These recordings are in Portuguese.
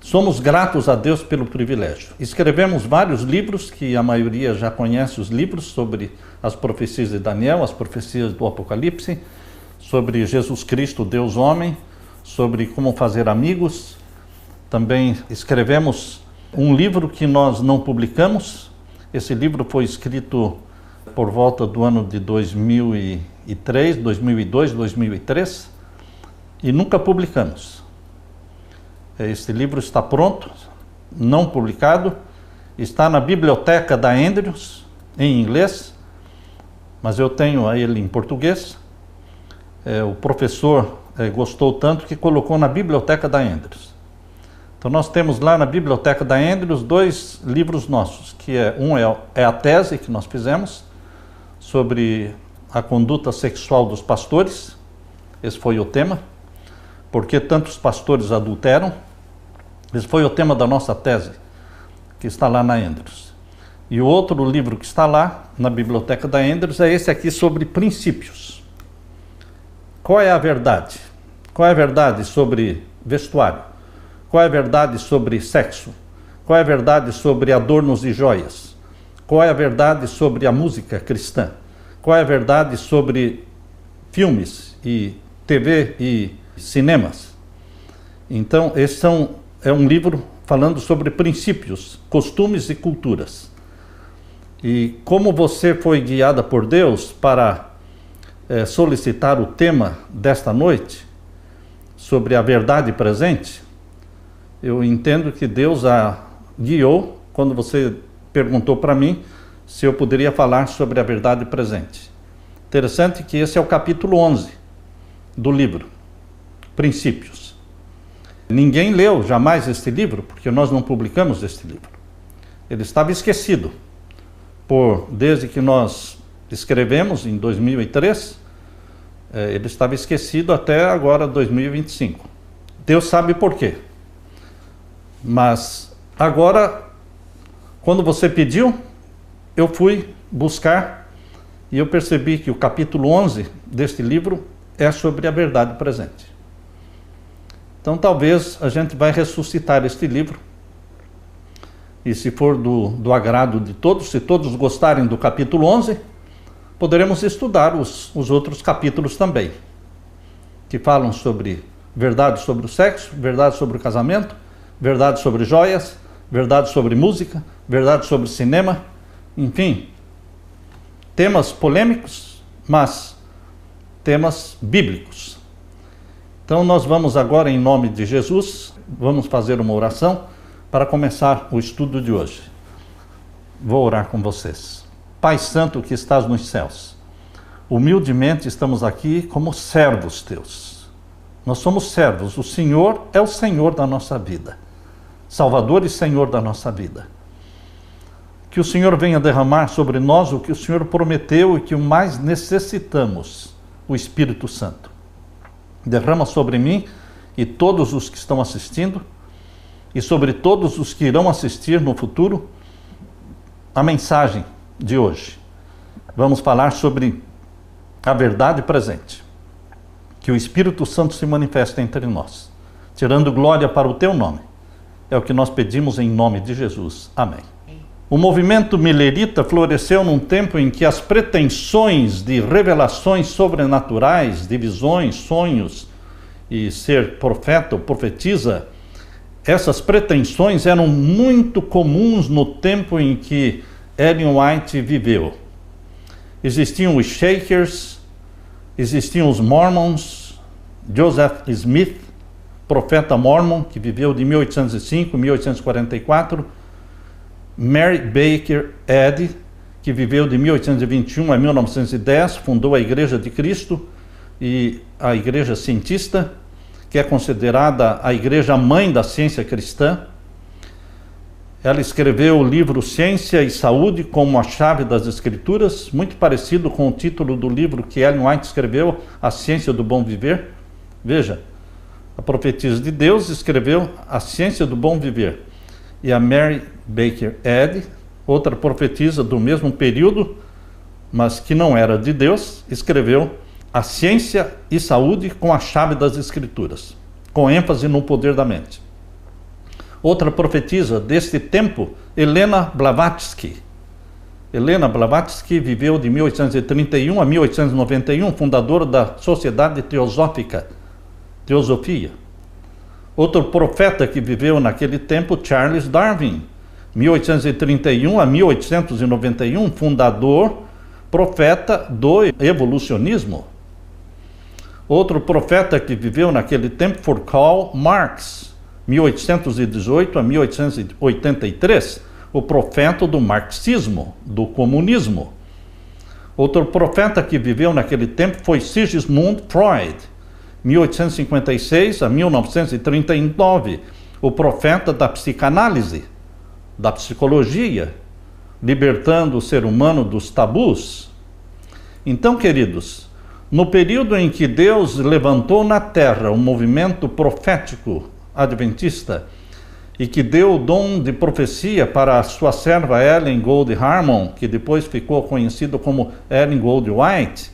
Somos gratos a Deus pelo privilégio. Escrevemos vários livros, que a maioria já conhece os livros, sobre as profecias de Daniel, as profecias do Apocalipse, sobre Jesus Cristo, Deus homem, sobre como fazer amigos. Também escrevemos um livro que nós não publicamos. Esse livro foi escrito por volta do ano de 2003, 2002, 2003, e nunca publicamos. Este livro está pronto, não publicado, está na biblioteca da Andrews, em inglês, mas eu tenho ele em português. O professor gostou tanto que colocou na biblioteca da Andrews. Então nós temos lá na biblioteca da Andrews 2 livros nossos, que um é a tese que nós fizemos sobre a conduta sexual dos pastores. Esse foi o tema. Por que tantos pastores adulteram? Esse foi o tema da nossa tese, que está lá na Andrews. E o outro livro que está lá, na biblioteca da Andrews, é esse aqui sobre princípios. Qual é a verdade? Qual é a verdade sobre vestuário? Qual é a verdade sobre sexo? Qual é a verdade sobre adornos e joias? Qual é a verdade sobre a música cristã? Qual é a verdade sobre filmes e TV e cinemas? Então, é um livro falando sobre princípios, costumes e culturas. E como você foi guiada por Deus para solicitar o tema desta noite, sobre a verdade presente, eu entendo que Deus a guiou quando você perguntou para mim se eu poderia falar sobre a verdade presente. Interessante que esse é o capítulo 11 do livro, Princípios. Ninguém leu jamais este livro, porque nós não publicamos este livro. Ele estava esquecido, desde que nós escrevemos em 2003, ele estava esquecido até agora, 2025. Deus sabe por quê. Mas agora, quando você pediu, eu fui buscar e eu percebi que o capítulo 11 deste livro é sobre a verdade presente. Então talvez a gente vai ressuscitar este livro, e se for do agrado de todos, se todos gostarem do capítulo 11, poderemos estudar os outros capítulos também, que falam sobre verdade sobre o sexo, verdade sobre o casamento, verdade sobre joias, verdade sobre música, verdade sobre cinema, enfim, temas polêmicos, mas temas bíblicos. Então nós vamos agora, em nome de Jesus, vamos fazer uma oração para começar o estudo de hoje. Vou orar com vocês. Pai Santo que estás nos céus, humildemente estamos aqui como servos teus. Nós somos servos, o Senhor é o Senhor da nossa vida, Salvador e Senhor da nossa vida. Que o Senhor venha derramar sobre nós o que o Senhor prometeu e que o mais necessitamos, o Espírito Santo. Derrama sobre mim e todos os que estão assistindo, e sobre todos os que irão assistir no futuro, a mensagem de hoje. Vamos falar sobre a verdade presente. Que o Espírito Santo se manifeste entre nós, tirando glória para o teu nome. É o que nós pedimos em nome de Jesus. Amém. O movimento milerita floresceu num tempo em que as pretensões de revelações sobrenaturais, de visões, sonhos e ser profeta ou profetisa, essas pretensões eram muito comuns no tempo em que Ellen White viveu. Existiam os Shakers, existiam os Mormons, Joseph Smith, profeta mormon, que viveu de 1805 a 1844, Mary Baker Eddy, que viveu de 1821 a 1910, fundou a Igreja de Cristo e a Igreja Cientista, que é considerada a igreja mãe da ciência cristã. Ela escreveu o livro Ciência e Saúde como a Chave das Escrituras, muito parecido com o título do livro que Ellen White escreveu, A Ciência do Bom Viver. Veja, a profetisa de Deus escreveu A Ciência do Bom Viver. E a Mary Baker Eddy, outra profetisa do mesmo período, mas que não era de Deus, escreveu A Ciência e Saúde com a Chave das Escrituras, com ênfase no poder da mente. Outra profetisa deste tempo, Helena Blavatsky. Helena Blavatsky viveu de 1831 a 1891, fundadora da Sociedade Teosofia. Outro profeta que viveu naquele tempo, Charles Darwin, 1831 a 1891, fundador, profeta do evolucionismo. Outro profeta que viveu naquele tempo foi Karl Marx, 1818 a 1883, o profeta do marxismo, do comunismo. Outro profeta que viveu naquele tempo foi Sigmund Freud, 1856 a 1939, o profeta da psicanálise, da psicologia, libertando o ser humano dos tabus. Então, queridos, no período em que Deus levantou na terra o movimento profético adventista e que deu o dom de profecia para a sua serva Ellen Gold Harmon, que depois ficou conhecido como Ellen Gold White,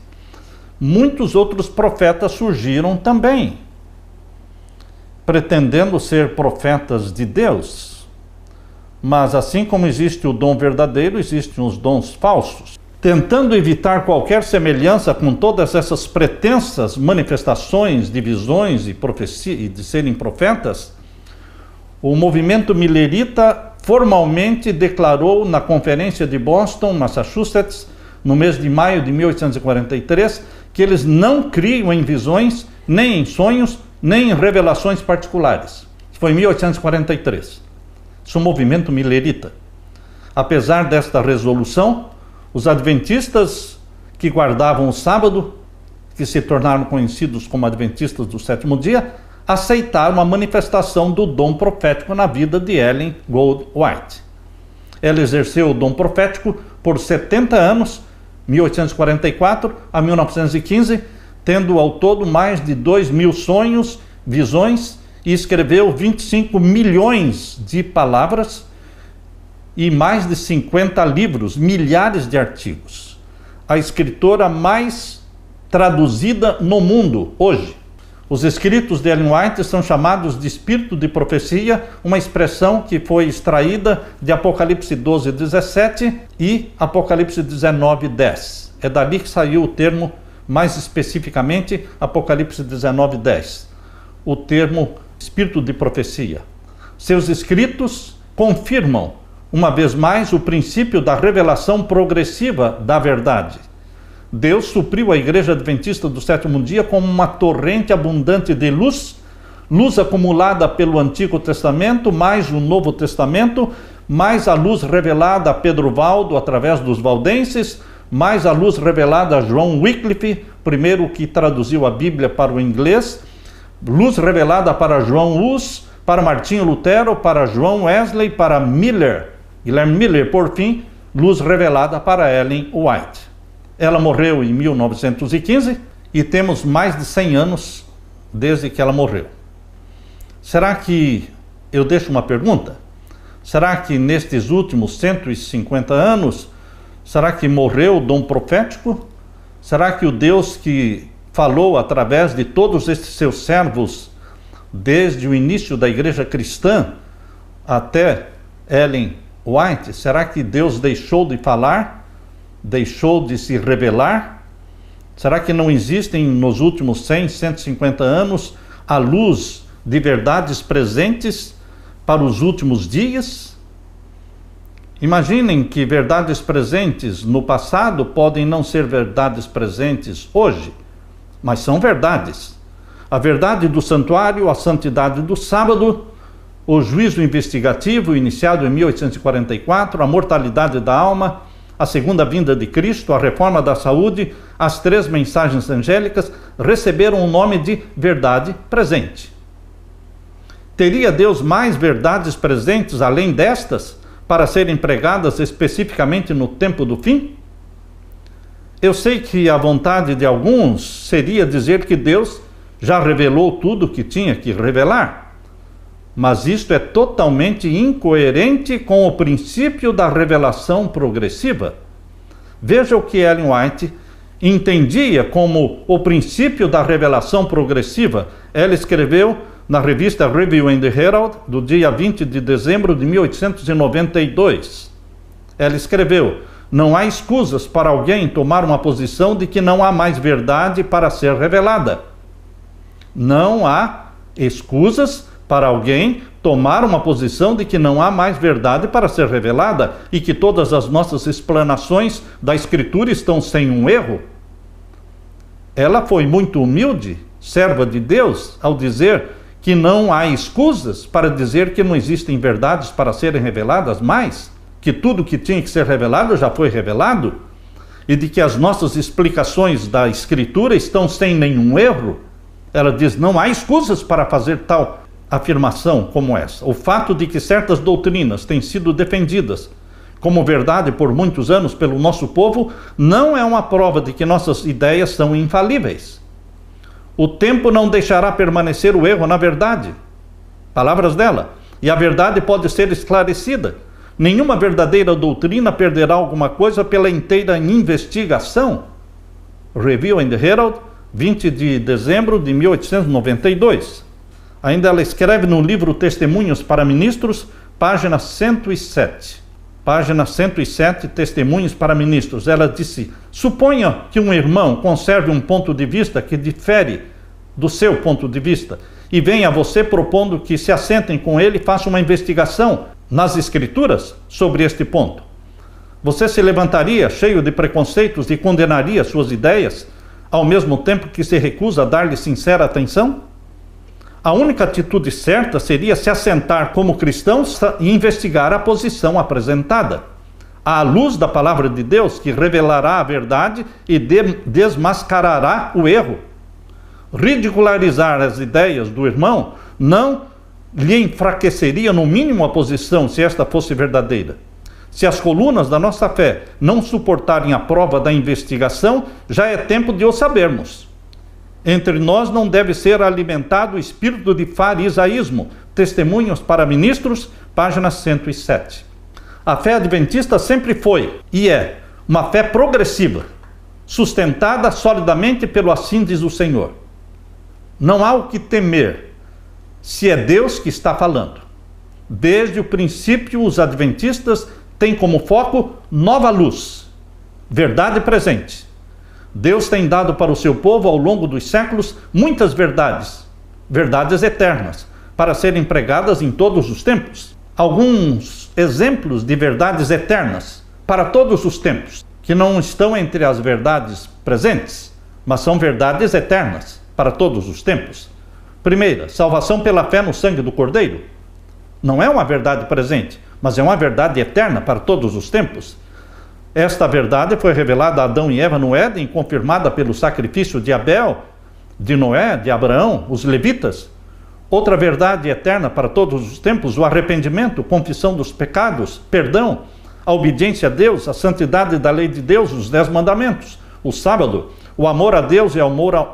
muitos outros profetas surgiram também, pretendendo ser profetas de Deus. Mas assim como existe o dom verdadeiro, existem os dons falsos. Tentando evitar qualquer semelhança com todas essas pretensas manifestações de visões e profecia e de serem profetas, o movimento millerita formalmente declarou na Conferência de Boston, Massachusetts, no mês de maio de 1843, que eles não criam em visões, nem em sonhos, nem em revelações particulares. Foi em 1843. Isso é um movimento millerita. Apesar desta resolução, os adventistas que guardavam o sábado, que se tornaram conhecidos como adventistas do sétimo dia, aceitaram a manifestação do dom profético na vida de Ellen Gold White. Ela exerceu o dom profético por 70 anos, 1844 a 1915, tendo ao todo mais de 2.000 sonhos, visões, e escreveu 25 milhões de palavras e mais de 50 livros, milhares de artigos. A escritora mais traduzida no mundo hoje. Os escritos de Ellen White são chamados de espírito de profecia, uma expressão que foi extraída de Apocalipse 12:17 e Apocalipse 19:10. É dali que saiu o termo, mais especificamente, Apocalipse 19:10. O termo espírito de profecia. Seus escritos confirmam, uma vez mais, o princípio da revelação progressiva da verdade. Deus supriu a Igreja Adventista do Sétimo Dia como uma torrente abundante de luz, luz acumulada pelo Antigo Testamento, mais o Novo Testamento, mais a luz revelada a Pedro Valdo através dos valdenses, mais a luz revelada a John Wycliffe, primeiro que traduziu a Bíblia para o inglês, luz revelada para João Hus, para Martinho Lutero, para João Wesley, para Guilherme Miller, por fim, luz revelada para Ellen White. Ela morreu em 1915 e temos mais de 100 anos desde que ela morreu. Será que, eu deixo uma pergunta, será que nestes últimos 150 anos, será que morreu o dom profético? Será que o Deus que falou através de todos estes seus servos, desde o início da igreja cristã até Ellen White, será que Deus deixou de falar? Deixou de se revelar? Será que não existem nos últimos 100, 150 anos a luz de verdades presentes para os últimos dias? Imaginem que verdades presentes no passado podem não ser verdades presentes hoje, mas são verdades. A verdade do santuário, a santidade do sábado, o juízo investigativo iniciado em 1844, a mortalidade da alma, a segunda vinda de Cristo, a reforma da saúde, as 3 mensagens angélicas receberam o nome de verdade presente. Teria Deus mais verdades presentes além destas para serem pregadas especificamente no tempo do fim? Eu sei que a vontade de alguns seria dizer que Deus já revelou tudo o que tinha que revelar. Mas isto é totalmente incoerente com o princípio da revelação progressiva. Veja o que Ellen White entendia como o princípio da revelação progressiva. Ela escreveu na revista Review and Herald, do dia 20 de dezembro de 1892. Ela escreveu: não há escusas para alguém tomar uma posição de que não há mais verdade para ser revelada. Não há escusas para alguém tomar uma posição de que não há mais verdade para ser revelada e que todas as nossas explanações da Escritura estão sem um erro. Ela foi muito humilde, serva de Deus, ao dizer que não há escusas para dizer que não existem verdades para serem reveladas mais, que tudo que tinha que ser revelado já foi revelado, e de que as nossas explicações da Escritura estão sem nenhum erro. Ela diz: não há escusas para fazer tal afirmação como essa. O fato de que certas doutrinas têm sido defendidas como verdade por muitos anos pelo nosso povo não é uma prova de que nossas ideias são infalíveis. O tempo não deixará permanecer o erro na verdade. Palavras dela. E a verdade pode ser esclarecida. Nenhuma verdadeira doutrina perderá alguma coisa pela inteira investigação. Review and Herald, 20 de dezembro de 1892. Ainda ela escreve no livro Testemunhos para Ministros, página 107. Página 107, Testemunhos para Ministros. Ela disse: suponha que um irmão conserve um ponto de vista que difere do seu ponto de vista e venha a você propondo que se assentem com ele e façam uma investigação nas Escrituras sobre este ponto. Você se levantaria cheio de preconceitos e condenaria suas ideias, ao mesmo tempo que se recusa a dar-lhe sincera atenção? A única atitude certa seria se assentar como cristãos e investigar a posição apresentada, à luz da palavra de Deus, que revelará a verdade e desmascarará o erro. Ridicularizar as ideias do irmão não lhe enfraqueceria no mínimo a posição, se esta fosse verdadeira. Se as colunas da nossa fé não suportarem a prova da investigação, já é tempo de o sabermos. Entre nós não deve ser alimentado o espírito de farisaísmo. Testemunhos para Ministros, página 107. A fé adventista sempre foi e é uma fé progressiva, sustentada solidamente pelo assim diz o Senhor. Não há o que temer, se é Deus que está falando. Desde o princípio, os adventistas têm como foco nova luz, verdade presente. Deus tem dado para o seu povo ao longo dos séculos muitas verdades, verdades eternas, para serem pregadas em todos os tempos. Alguns exemplos de verdades eternas para todos os tempos, que não estão entre as verdades presentes, mas são verdades eternas para todos os tempos. Primeira, salvação pela fé no sangue do Cordeiro. Não é uma verdade presente, mas é uma verdade eterna para todos os tempos. Esta verdade foi revelada a Adão e Eva no Éden, confirmada pelo sacrifício de Abel, de Noé, de Abraão, os levitas. Outra verdade eterna para todos os tempos: o arrependimento, confissão dos pecados, perdão, a obediência a Deus, a santidade da lei de Deus, os 10 mandamentos, o sábado, o amor a Deus e o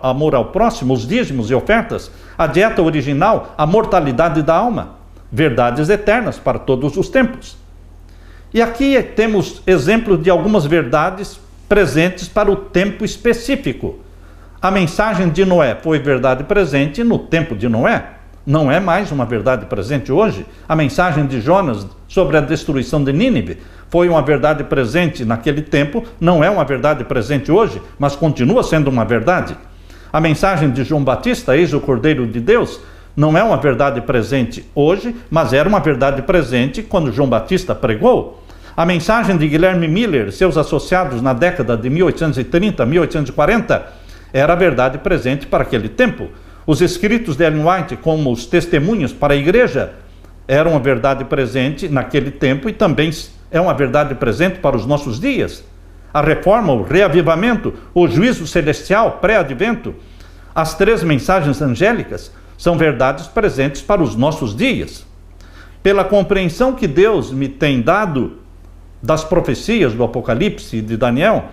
amor ao próximo, os dízimos e ofertas, a dieta original, a mortalidade da alma. Verdades eternas para todos os tempos. E aqui temos exemplos de algumas verdades presentes para o tempo específico. A mensagem de Noé foi verdade presente no tempo de Noé. Não é mais uma verdade presente hoje. A mensagem de Jonas sobre a destruição de Nínive foi uma verdade presente naquele tempo, não é uma verdade presente hoje, mas continua sendo uma verdade. A mensagem de João Batista, eis o Cordeiro de Deus, não é uma verdade presente hoje, mas era uma verdade presente quando João Batista pregou. A mensagem de Guilherme Miller e seus associados na década de 1830, 1840, era a verdade presente para aquele tempo. Os escritos de Ellen White, como os testemunhos para a igreja, eram uma verdade presente naquele tempo e também é uma verdade presente para os nossos dias. A reforma, o reavivamento, o juízo celestial, pré-advento, as 3 mensagens angélicas são verdades presentes para os nossos dias. Pela compreensão que Deus me tem dado das profecias do Apocalipse e de Daniel,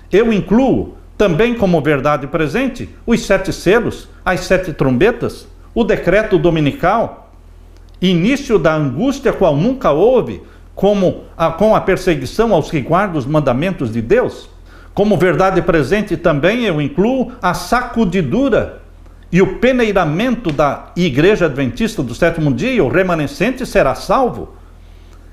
eu incluo também como verdade presente os 7 selos, as 7 trombetas, o decreto dominical, início da angústia qual nunca houve, com a perseguição aos que guardam os mandamentos de Deus. Como verdade presente também eu incluo a sacudidura e o peneiramento da Igreja Adventista do Sétimo Dia, o remanescente, será salvo.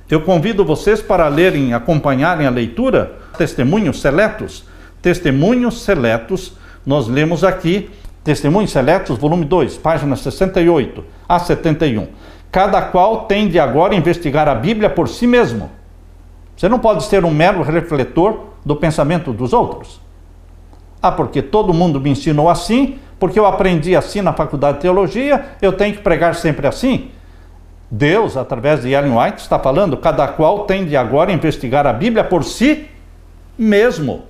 Eu convido vocês para lerem, acompanharem a leitura, Testemunhos Seletos. Testemunhos Seletos, nós lemos aqui, Testemunhos Seletos, volume 2, páginas 68 a 71. Cada qual tem de agora investigar a Bíblia por si mesmo. Você não pode ser um mero refletor do pensamento dos outros. Ah, porque todo mundo me ensinou assim, porque eu aprendi assim na faculdade de teologia, eu tenho que pregar sempre assim. Deus, através de Ellen White, está falando, cada qual tem de agora investigar a Bíblia por si mesmo,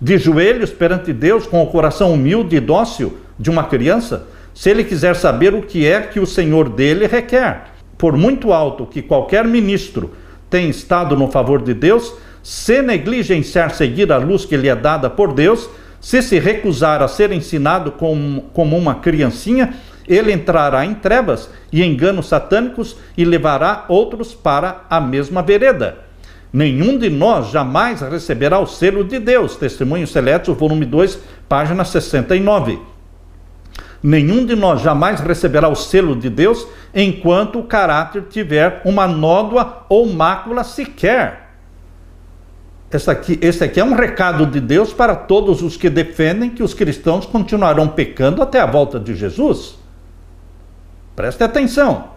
de joelhos perante Deus, com o coração humilde e dócil de uma criança, se ele quiser saber o que é que o Senhor dele requer. Por muito alto que qualquer ministro tenha estado no favor de Deus, se negligenciar seguir a luz que lhe é dada por Deus, se recusar a ser ensinado como uma criancinha, ele entrará em trevas e enganos satânicos e levará outros para a mesma vereda. Nenhum de nós jamais receberá o selo de Deus. Testemunhos Seletos, volume 2, página 69. Nenhum de nós jamais receberá o selo de Deus enquanto o caráter tiver uma nódoa ou mácula sequer. Esse aqui é um recado de Deus para todos os que defendem que os cristãos continuarão pecando até a volta de Jesus. Preste atenção.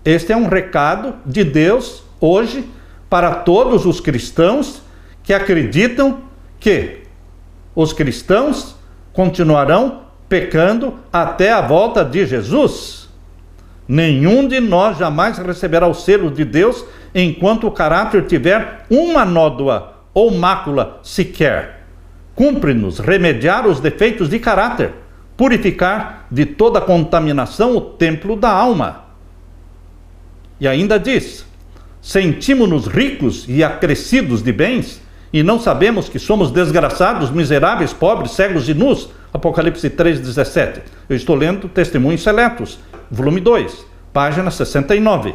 Este é um recado de Deus hoje para todos os cristãos que acreditam que os cristãos continuarão pecando até a volta de Jesus. Nenhum de nós jamais receberá o selo de Deus enquanto o caráter tiver uma nódoa ou mácula sequer. Cumpre-nos remediar os defeitos de caráter, purificar de toda contaminação o templo da alma. E ainda diz: sentimos-nos ricos e acrescidos de bens, e não sabemos que somos desgraçados, miseráveis, pobres, cegos e nus. Apocalipse 3,17. Eu estou lendo Testemunhos Seletos, volume 2, página 69.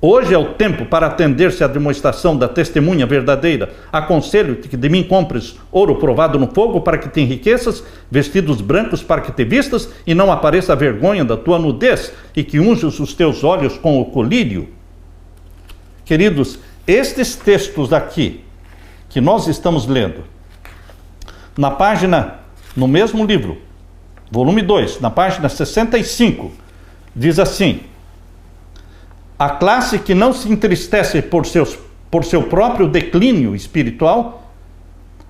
Hoje é o tempo para atender-se à demonstração da testemunha verdadeira. Aconselho-te que de mim compres ouro provado no fogo para que te enriqueças, vestidos brancos para que te vistas e não apareça a vergonha da tua nudez, e que unjas os teus olhos com o colírio. Queridos, estes textos aqui que nós estamos lendo, no mesmo livro, volume 2, na página 65, diz assim: a classe que não se entristece por seu próprio declínio espiritual,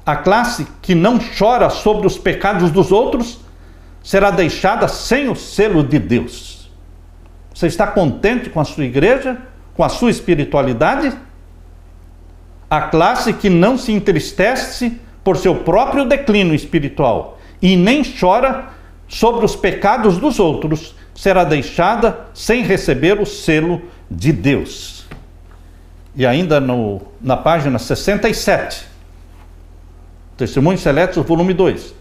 a classe que não chora sobre os pecados dos outros, será deixada sem o selo de Deus. Você está contente com a sua igreja, com a sua espiritualidade? A classe que não se entristece por seu próprio declínio espiritual e nem chora sobre os pecados dos outros, será deixada sem receber o selo de Deus. E ainda na página 67, Testemunhos Seletos, volume 2.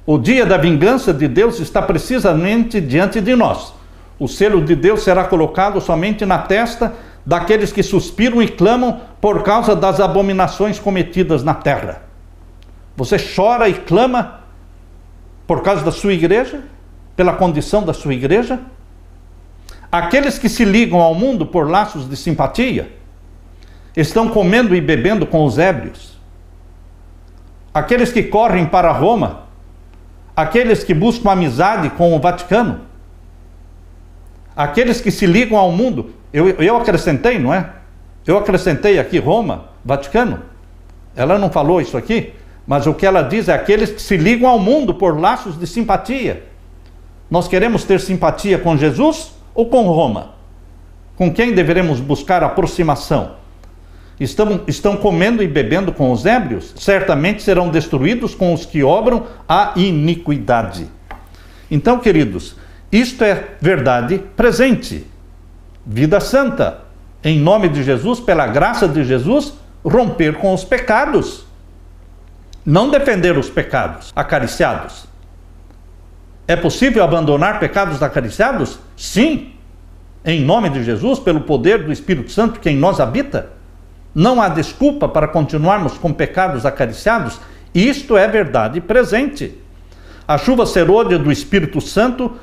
O dia da vingança de Deus está precisamente diante de nós. O selo de Deus será colocado somente na testa daqueles que suspiram e clamam por causa das abominações cometidas na terra. Você chora e clama por causa da sua igreja? Pela condição da sua igreja? Aqueles que se ligam ao mundo por laços de simpatia estão comendo e bebendo com os ébrios. Aqueles que correm para Roma, aqueles que buscam amizade com o Vaticano, aqueles que se ligam ao mundo, eu acrescentei, não é? Eu acrescentei aqui Roma, Vaticano. Ela não falou isso aqui, mas o que ela diz é aqueles que se ligam ao mundo por laços de simpatia. Nós queremos ter simpatia com Jesus ou com Roma? Com quem deveremos buscar aproximação? Estão comendo e bebendo com os ébrios? Certamente serão destruídos com os que obram a iniquidade. Então, queridos, isto é verdade presente. Vida santa. Em nome de Jesus, pela graça de Jesus, romper com os pecados. Não defender os pecados acariciados. É possível abandonar pecados acariciados? Sim. Em nome de Jesus, pelo poder do Espírito Santo que em nós habita. Não há desculpa para continuarmos com pecados acariciados. Isto é verdade presente. A chuva serôdia do Espírito Santo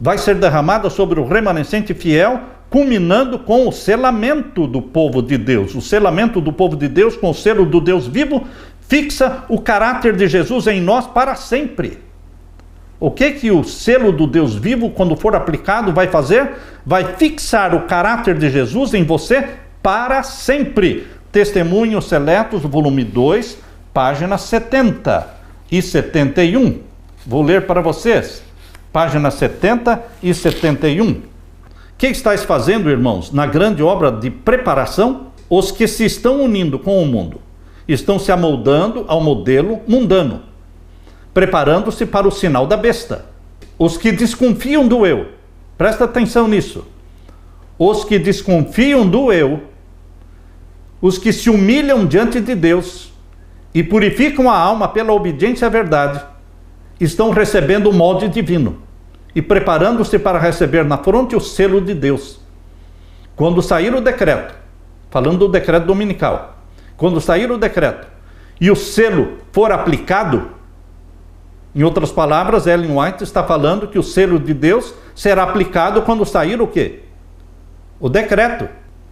vai ser derramada sobre o remanescente fiel, culminando com o selamento do povo de Deus. O selamento do povo de Deus com o selo do Deus vivo fixa o caráter de Jesus em nós para sempre. O que o selo do Deus vivo, quando for aplicado, vai fazer? Vai fixar o caráter de Jesus em você para sempre. Testemunhos Seletos, volume 2, páginas 70 e 71. Vou ler para vocês. Páginas 70 e 71. O que estáis fazendo, irmãos, na grande obra de preparação? Os que se estão unindo com o mundo estão se amoldando ao modelo mundano, preparando-se para o sinal da besta. Os que desconfiam do eu, presta atenção nisso, os que desconfiam do eu, os que se humilham diante de Deus e purificam a alma pela obediência à verdade, estão recebendo o molde divino e preparando-se para receber na fronte o selo de Deus. Quando sair o decreto, falando do decreto dominical, quando sair o decreto e o selo for aplicado, em outras palavras, Ellen White está falando que o selo de Deus será aplicado quando sair o quê? O decreto.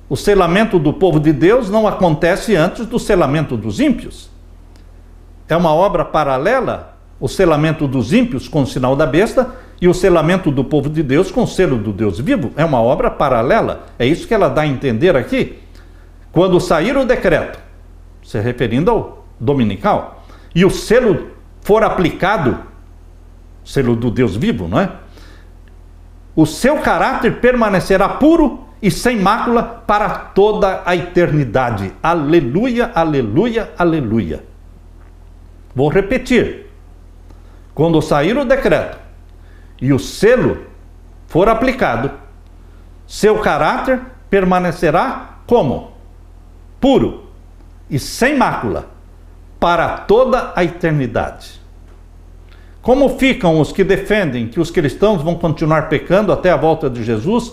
O selamento do povo de Deus não acontece antes do selamento dos ímpios. É uma obra paralela, o selamento dos ímpios com o sinal da besta e o selamento do povo de Deus com o selo do Deus vivo. É uma obra paralela. É isso que ela dá a entender aqui. Quando sair o decreto, se referindo ao dominical, e o selo for aplicado, selo do Deus vivo, não é? O seu caráter permanecerá puro e sem mácula para toda a eternidade. Aleluia, aleluia, aleluia. Vou repetir. Quando sair o decreto e o selo for aplicado, seu caráter permanecerá como? Puro e sem mácula para toda a eternidade. Como ficam os que defendem que os cristãos vão continuar pecando até a volta de Jesus,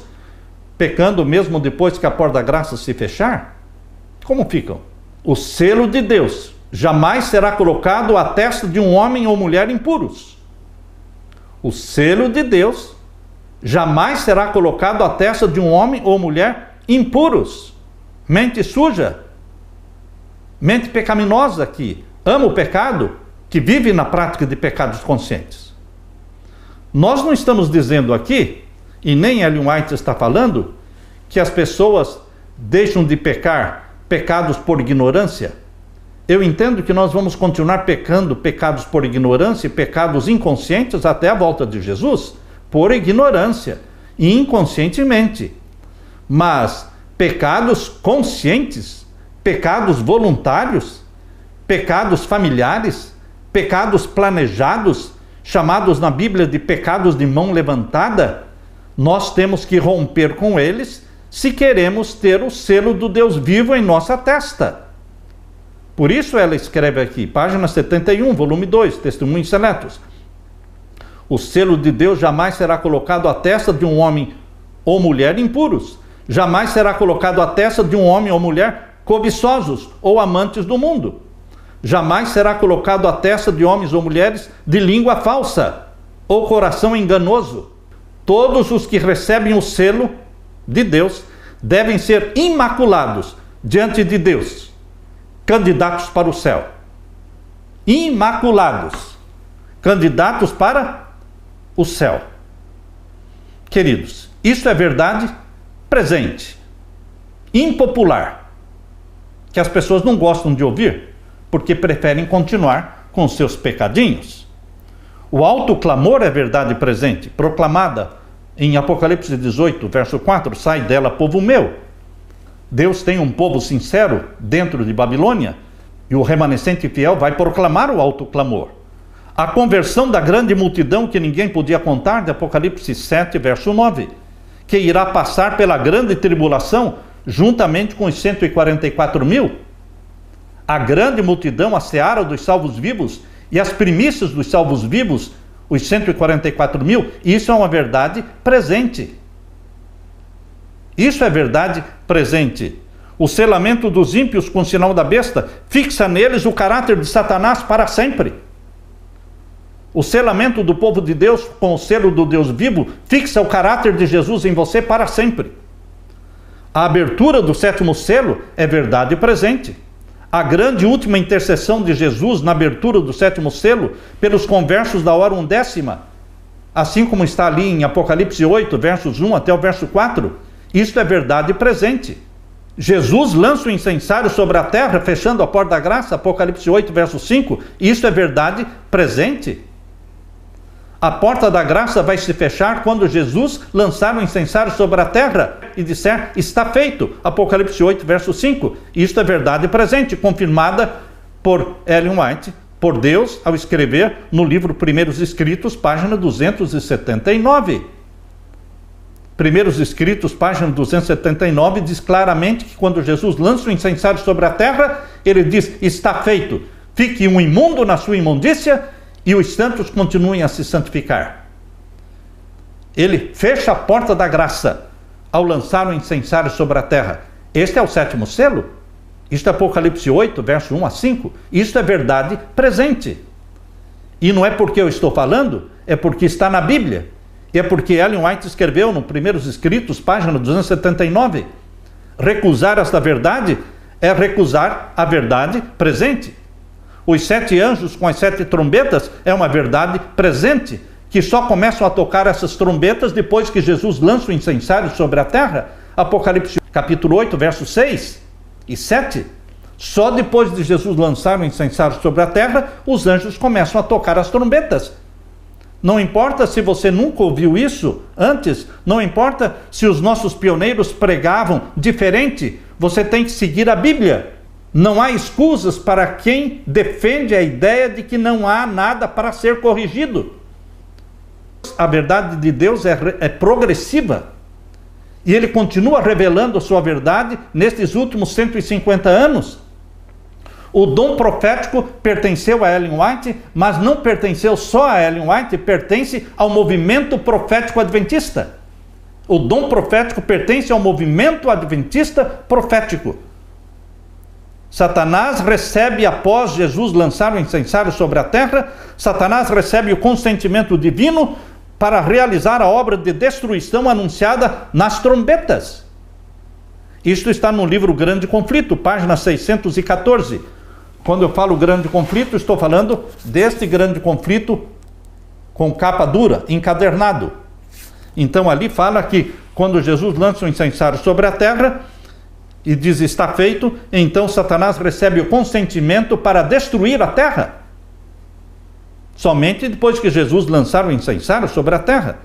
pecando mesmo depois que a porta da graça se fechar? Como ficam? O selo de Deus jamais será colocado à testa de um homem ou mulher impuros. O selo de Deus jamais será colocado à testa de um homem ou mulher impuros. Mente suja, mente pecaminosa que ama o pecado, que vive na prática de pecados conscientes. Nós não estamos dizendo aqui, e nem Ellen White está falando, que as pessoas deixam de pecar pecados por ignorância. Eu entendo que nós vamos continuar pecando pecados por ignorância e pecados inconscientes até a volta de Jesus, por ignorância e inconscientemente. Mas pecados conscientes, pecados voluntários, pecados familiares, pecados planejados, chamados na Bíblia de pecados de mão levantada, nós temos que romper com eles se queremos ter o selo do Deus vivo em nossa testa. Por isso ela escreve aqui, página 71, volume 2, Testemunhos Seletos. O selo de Deus jamais será colocado à testa de um homem ou mulher impuros. Jamais será colocado à testa de um homem ou mulher cobiçosos ou amantes do mundo. Jamais será colocado à testa de homens ou mulheres de língua falsa ou coração enganoso. Todos os que recebem o selo de Deus devem ser imaculados diante de Deus, candidatos para o céu. Imaculados, candidatos para o céu. Queridos, isso é verdade presente, impopular, que as pessoas não gostam de ouvir, porque preferem continuar com seus pecadinhos. O alto clamor é verdade presente, proclamada em Apocalipse 18, verso 4, sai dela, povo meu. Deus tem um povo sincero dentro de Babilônia, e o remanescente fiel vai proclamar o alto clamor. A conversão da grande multidão que ninguém podia contar, de Apocalipse 7, verso 9, que irá passar pela grande tribulação, juntamente com os 144 mil. A grande multidão, a seara dos salvos vivos e as primícias dos salvos vivos, os 144 mil, isso é uma verdade presente. Isso é verdade presente. O selamento dos ímpios com o sinal da besta fixa neles o caráter de Satanás para sempre. O selamento do povo de Deus com o selo do Deus vivo fixa o caráter de Jesus em você para sempre. A abertura do 7º selo é verdade presente. A grande e última intercessão de Jesus na abertura do 7º selo pelos conversos da hora undécima, assim como está ali em Apocalipse 8, versos 1 até o verso 4, isto é verdade presente. Jesus lança o incensário sobre a terra, fechando a porta da graça, Apocalipse 8, verso 5, isto é verdade presente. A porta da graça vai se fechar quando Jesus lançar o incensário sobre a terra e disser, está feito, Apocalipse 8, verso 5. Isto é verdade presente, confirmada por Ellen White, por Deus, ao escrever no livro Primeiros Escritos, página 279. Primeiros Escritos, página 279, diz claramente que quando Jesus lança o incensário sobre a terra, ele diz, está feito, fique um imundo na sua imundícia, e os santos continuem a se santificar. Ele fecha a porta da graça ao lançar o incensário sobre a terra. Este é o 7º selo. Isto é Apocalipse 8, verso 1 a 5. Isto é verdade presente. E não é porque eu estou falando, é porque está na Bíblia. E é porque Ellen White escreveu no Primeiros Escritos, página 279. Recusar esta verdade é recusar a verdade presente. Os 7 anjos com as 7 trombetas é uma verdade presente, que só começam a tocar essas trombetas depois que Jesus lança o incensário sobre a terra. Apocalipse capítulo 8, versos 6 e 7. Só depois de Jesus lançar o incensário sobre a terra, os anjos começam a tocar as trombetas. Não importa se você nunca ouviu isso antes, não importa se os nossos pioneiros pregavam diferente, você tem que seguir a Bíblia. Não há escusas para quem defende a ideia de que não há nada para ser corrigido. A verdade de Deus é progressiva. E ele continua revelando a sua verdade nestes últimos 150 anos. O dom profético pertenceu a Ellen White, mas não pertenceu só a Ellen White, pertence ao movimento profético adventista. O dom profético pertence ao movimento adventista profético. Satanás recebe, após Jesus lançar o incensário sobre a terra, Satanás recebe o consentimento divino para realizar a obra de destruição anunciada nas trombetas. Isto está no livro Grande Conflito, página 614. Quando eu falo grande conflito, estou falando deste grande conflito com capa dura, encadernado. Então ali fala que quando Jesus lança o incensário sobre a terra e diz está feito, então Satanás recebe o consentimento para destruir a terra. Somente depois que Jesus lançar o incensário sobre a terra.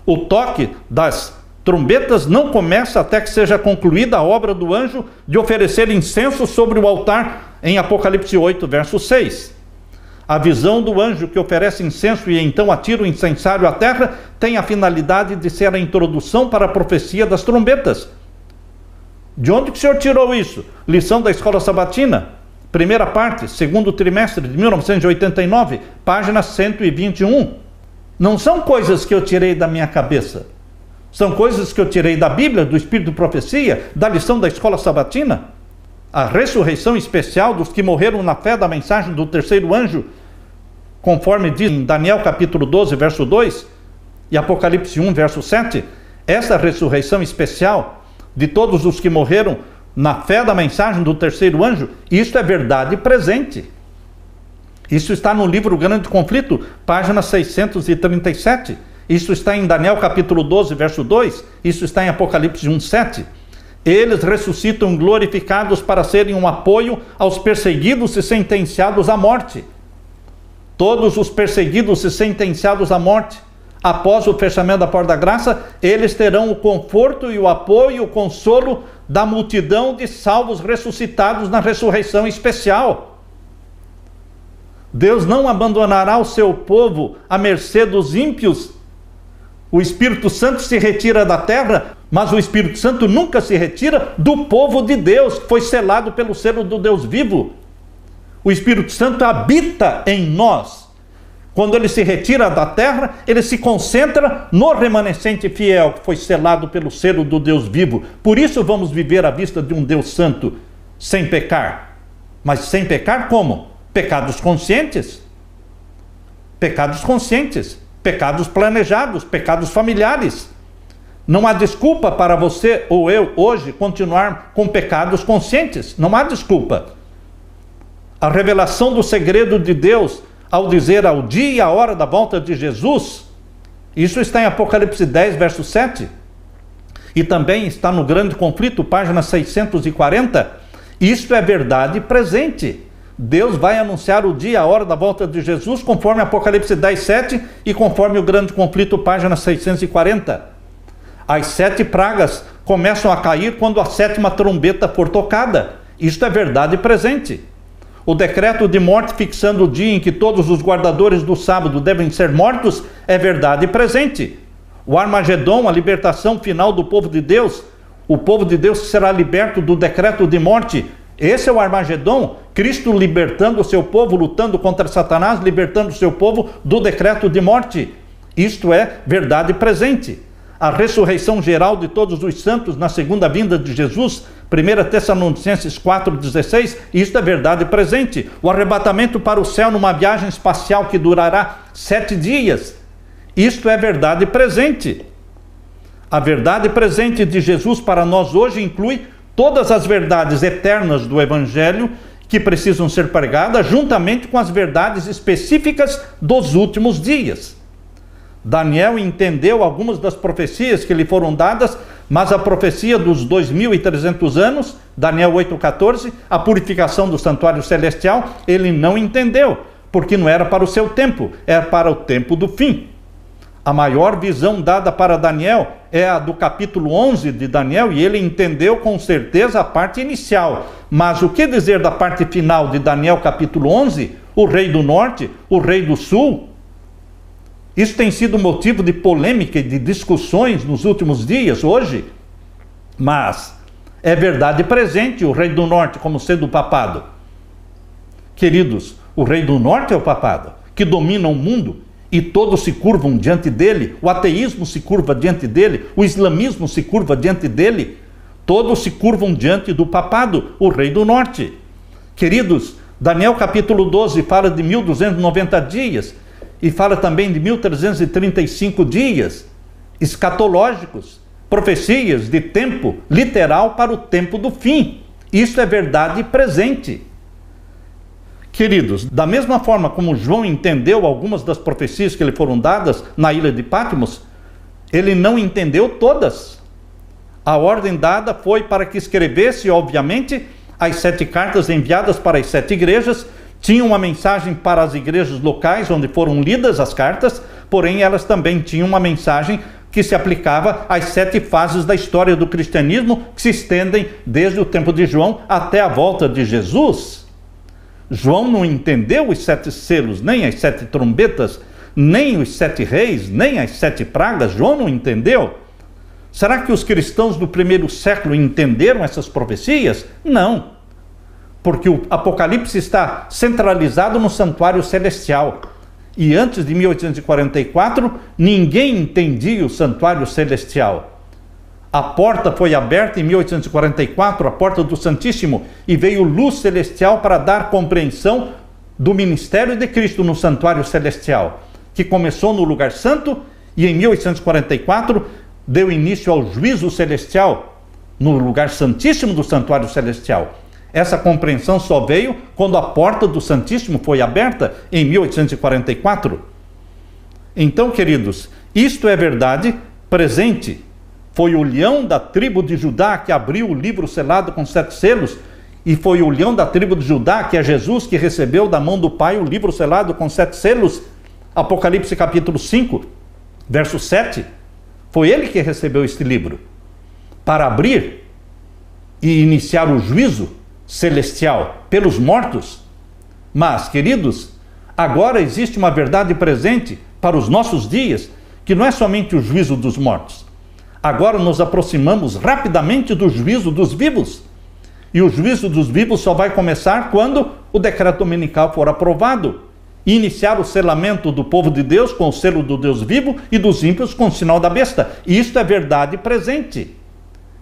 O toque das trombetas não começa até que seja concluída a obra do anjo de oferecer incenso sobre o altar em Apocalipse 8, verso 6. A visão do anjo que oferece incenso e então atira o incensário à terra tem a finalidade de ser a introdução para a profecia das trombetas. De onde que o senhor tirou isso? Lição da Escola Sabatina, primeira parte, segundo trimestre de 1989, página 121. Não são coisas que eu tirei da minha cabeça. São coisas que eu tirei da Bíblia, do Espírito de Profecia, da lição da Escola Sabatina. A ressurreição especial dos que morreram na fé da mensagem do terceiro anjo, conforme diz em Daniel capítulo 12, verso 2, e Apocalipse 1, verso 7, essa ressurreição especial de todos os que morreram na fé da mensagem do terceiro anjo, isso é verdade presente. Isso está no livro Grande Conflito, página 637. Isso está em Daniel capítulo 12, verso 2. Isso está em Apocalipse 1, 7. Eles ressuscitam glorificados para serem um apoio aos perseguidos e sentenciados à morte. Todos os perseguidos e sentenciados à morte, após o fechamento da porta da graça, eles terão o conforto e o apoio e o consolo da multidão de salvos ressuscitados na ressurreição especial. Deus não abandonará o seu povo à mercê dos ímpios. O Espírito Santo se retira da terra, mas o Espírito Santo nunca se retira do povo de Deus, que foi selado pelo selo do Deus vivo. O Espírito Santo habita em nós. Quando ele se retira da terra, ele se concentra no remanescente fiel, que foi selado pelo selo do Deus vivo. Por isso vamos viver à vista de um Deus santo, sem pecar. Mas sem pecar como? Pecados conscientes. pecados conscientes, pecados planejados, pecados familiares. Não há desculpa para você ou eu hoje continuar com pecados conscientes. Não há desculpa. A revelação do segredo de Deus, ao dizer ao dia e à hora da volta de Jesus, isso está em Apocalipse 10, verso 7. E também está no Grande Conflito, página 640. Isto é verdade presente. Deus vai anunciar o dia e a hora da volta de Jesus, conforme Apocalipse 10, 7 e conforme o Grande Conflito, página 640. As 7 pragas começam a cair quando a 7ª trombeta for tocada. Isto é verdade presente. O decreto de morte fixando o dia em que todos os guardadores do sábado devem ser mortos é verdade presente. O Armagedon, a libertação final do povo de Deus, o povo de Deus que será liberto do decreto de morte, esse é o Armagedon, Cristo libertando o seu povo, lutando contra Satanás, libertando o seu povo do decreto de morte. Isto é verdade presente. A ressurreição geral de todos os santos na segunda vinda de Jesus, 1 Tessalonicenses 4,16, isto é verdade presente. O arrebatamento para o céu numa viagem espacial que durará 7 dias, isto é verdade presente. A verdade presente de Jesus para nós hoje inclui todas as verdades eternas do Evangelho que precisam ser pregadas, juntamente com as verdades específicas dos últimos dias. Daniel entendeu algumas das profecias que lhe foram dadas, mas a profecia dos 2.300 anos, Daniel 8,14, a purificação do santuário celestial, ele não entendeu, porque não era para o seu tempo, era para o tempo do fim. A maior visão dada para Daniel é a do capítulo 11 de Daniel, e ele entendeu com certeza a parte inicial. Mas o que dizer da parte final de Daniel capítulo 11? O rei do norte, o rei do sul? Isso tem sido motivo de polêmica e de discussões nos últimos dias, hoje. Mas é verdade presente o rei do norte como sendo o papado. Queridos, o rei do norte é o papado, que domina o mundo, e todos se curvam diante dele. O ateísmo se curva diante dele, o islamismo se curva diante dele. Todos se curvam diante do papado, o rei do norte. Queridos, Daniel capítulo 12 fala de 1290 dias, e fala também de 1335 dias escatológicos, profecias de tempo literal para o tempo do fim. Isso é verdade presente. Queridos, da mesma forma como João entendeu algumas das profecias que lhe foram dadas na ilha de Patmos, ele não entendeu todas. A ordem dada foi para que escrevesse, obviamente, as 7 cartas enviadas para as 7 igrejas. Tinha uma mensagem para as igrejas locais onde foram lidas as cartas, porém elas também tinham uma mensagem que se aplicava às 7 fases da história do cristianismo, que se estendem desde o tempo de João até a volta de Jesus. João não entendeu os 7 selos, nem as 7 trombetas, nem os 7 reis, nem as 7 pragas. João não entendeu. Será que os cristãos do primeiro século entenderam essas profecias? Não. Porque o Apocalipse está centralizado no santuário celestial. E antes de 1844, ninguém entendia o santuário celestial. A porta foi aberta em 1844, a porta do Santíssimo, e veio luz celestial para dar compreensão do ministério de Cristo no santuário celestial, que começou no lugar santo e em 1844 deu início ao juízo celestial no lugar santíssimo do santuário celestial. Essa compreensão só veio quando a porta do Santíssimo foi aberta em 1844. Então, queridos, isto é verdade presente. Foi o leão da tribo de Judá que abriu o livro selado com 7 selos, e foi o leão da tribo de Judá, que é Jesus, que recebeu da mão do Pai o livro selado com 7 selos. Apocalipse capítulo 5, verso 7. Foi ele que recebeu este livro para abrir e iniciar o juízo celestial pelos mortos. Mas, queridos, agora existe uma verdade presente para os nossos dias, que não é somente o juízo dos mortos. Agora nos aproximamos rapidamente do juízo dos vivos. E o juízo dos vivos só vai começar quando o decreto dominical for aprovado e iniciar o selamento do povo de Deus com o selo do Deus vivo e dos ímpios com o sinal da besta. E isto é verdade presente.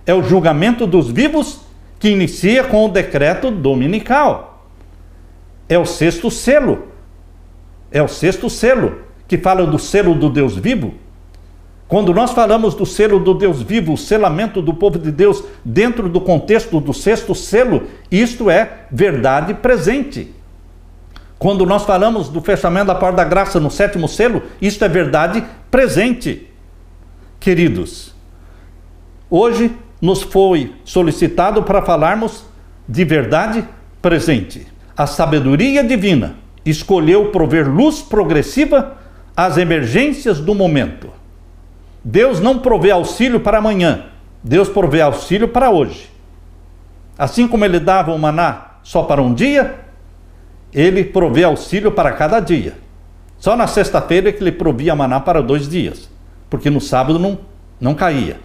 É o julgamento dos vivos que inicia com o decreto dominical. É o 6º selo. É o sexto selo, que fala do selo do Deus vivo. Quando nós falamos do selo do Deus vivo, o selamento do povo de Deus dentro do contexto do sexto selo, isto é verdade presente. Quando nós falamos do fechamento da porta da graça no sétimo selo, isto é verdade presente. Queridos, hoje nos foi solicitado para falarmos de verdade presente. A sabedoria divina escolheu prover luz progressiva às emergências do momento. Deus não provê auxílio para amanhã, Deus provê auxílio para hoje. Assim como ele dava o maná só para um dia, ele provê auxílio para cada dia. Só na sexta-feira é que ele provia maná para 2 dias, porque no sábado não caía.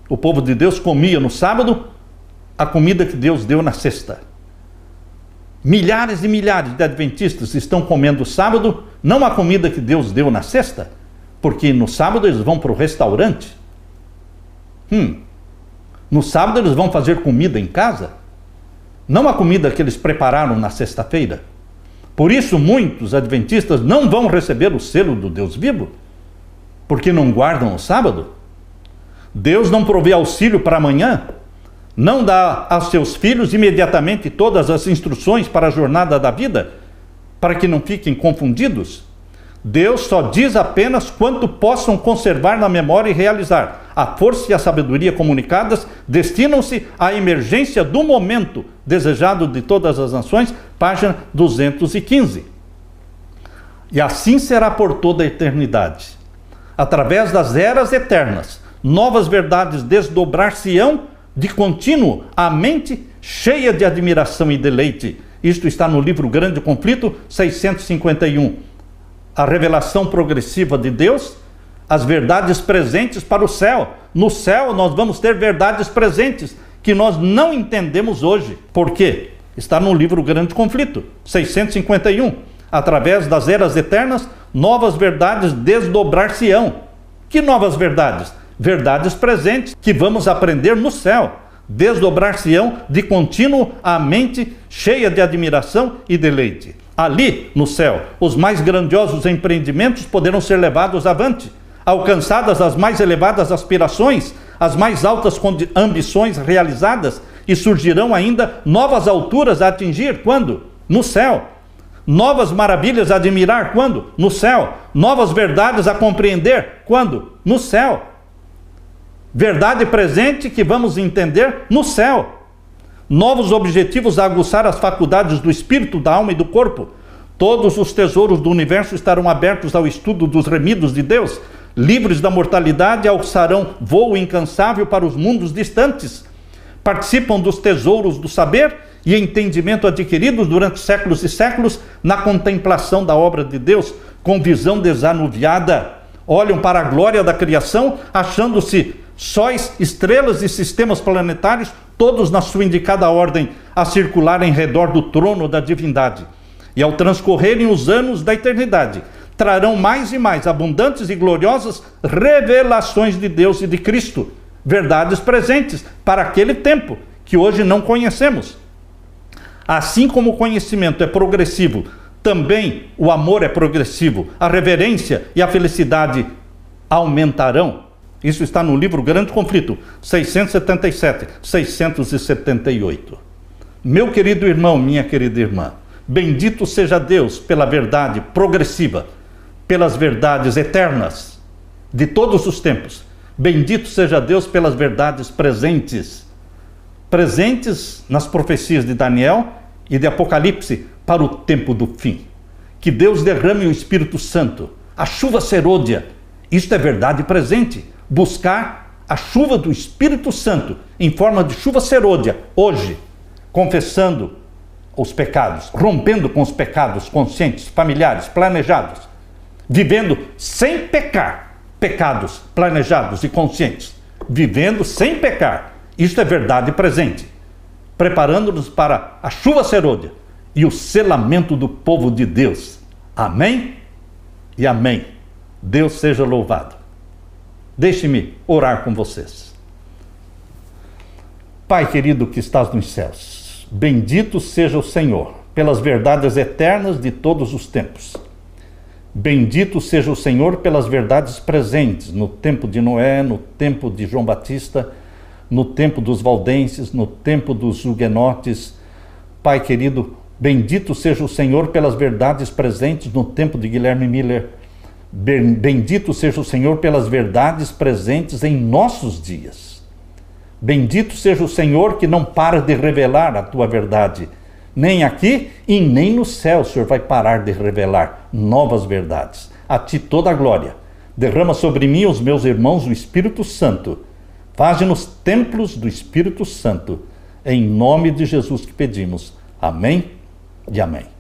O povo de Deus comia no sábado a comida que Deus deu na sexta. Milhares e milhares de adventistas estão comendo sábado, não a comida que Deus deu na sexta, porque no sábado eles vão para o restaurante. No sábado eles vão fazer comida em casa, não a comida que eles prepararam na sexta-feira. Por isso muitos adventistas não vão receber o selo do Deus vivo, porque não guardam o sábado. Deus não provê auxílio para amanhã, não dá aos seus filhos imediatamente todas as instruções para a jornada da vida, para que não fiquem confundidos. Deus só diz apenas quanto possam conservar na memória e realizar. A força e a sabedoria comunicadas destinam-se à emergência do momento desejado de todas as nações, página 215. E assim será por toda a eternidade. Através das eras eternas, novas verdades desdobrar-se-ão de contínuo a mente cheia de admiração e deleite. Isto está no livro Grande Conflito, 651. A revelação progressiva de Deus, as verdades presentes para o céu. No céu nós vamos ter verdades presentes que nós não entendemos hoje. Por quê? Está no livro Grande Conflito, 651. Através das eras eternas, novas verdades desdobrar-se-ão. Que novas verdades? Verdades presentes que vamos aprender no céu. Desdobrar-se-ão de contínuo a mente cheia de admiração e deleite. Ali, no céu, os mais grandiosos empreendimentos poderão ser levados avante, alcançadas as mais elevadas aspirações, as mais altas ambições realizadas, e surgirão ainda novas alturas a atingir. Quando? No céu. Novas maravilhas a admirar. Quando? No céu. Novas verdades a compreender. Quando? No céu. Verdade presente que vamos entender no céu. Novos objetivos a aguçar as faculdades do espírito, da alma e do corpo. Todos os tesouros do universo estarão abertos ao estudo dos remidos de Deus. Livres da mortalidade, alçarão voo incansável para os mundos distantes. Participam dos tesouros do saber e entendimento adquiridos durante séculos e séculos na contemplação da obra de Deus, com visão desanuviada. Olham para a glória da criação, achando-se sóis, estrelas e sistemas planetários, todos na sua indicada ordem, a circular em redor do trono da divindade. E ao transcorrerem os anos da eternidade, trarão mais e mais abundantes e gloriosas revelações de Deus e de Cristo, verdades presentes para aquele tempo que hoje não conhecemos. Assim como o conhecimento é progressivo, também o amor é progressivo, a reverência e a felicidade aumentarão. Isso está no livro Grande Conflito, 677, 678. Meu querido irmão, minha querida irmã, bendito seja Deus pela verdade progressiva, pelas verdades eternas de todos os tempos. Bendito seja Deus pelas verdades presentes. Presentes nas profecias de Daniel e de Apocalipse para o tempo do fim. Que Deus derrame o Espírito Santo, a chuva serôdia. Isto é verdade presente. Buscar a chuva do Espírito Santo em forma de chuva serôdia, hoje, confessando os pecados, rompendo com os pecados conscientes, familiares, planejados, vivendo sem pecar, pecados planejados e conscientes, vivendo sem pecar. Isto é verdade presente, preparando-nos para a chuva serôdia e o selamento do povo de Deus. Amém e amém. Deus seja louvado. Deixe-me orar com vocês. Pai querido que estás nos céus, bendito seja o Senhor pelas verdades eternas de todos os tempos. Bendito seja o Senhor pelas verdades presentes no tempo de Noé, no tempo de João Batista, no tempo dos valdenses, no tempo dos huguenotes. Pai querido, bendito seja o Senhor pelas verdades presentes no tempo de Guilherme Miller. Bendito seja o Senhor pelas verdades presentes em nossos dias. Bendito seja o Senhor que não para de revelar a tua verdade. Nem aqui e nem no céu o Senhor vai parar de revelar novas verdades. A ti toda a glória. Derrama sobre mim, os meus irmãos, o Espírito Santo. Faze-nos templos do Espírito Santo. Em nome de Jesus que pedimos. Amém e amém.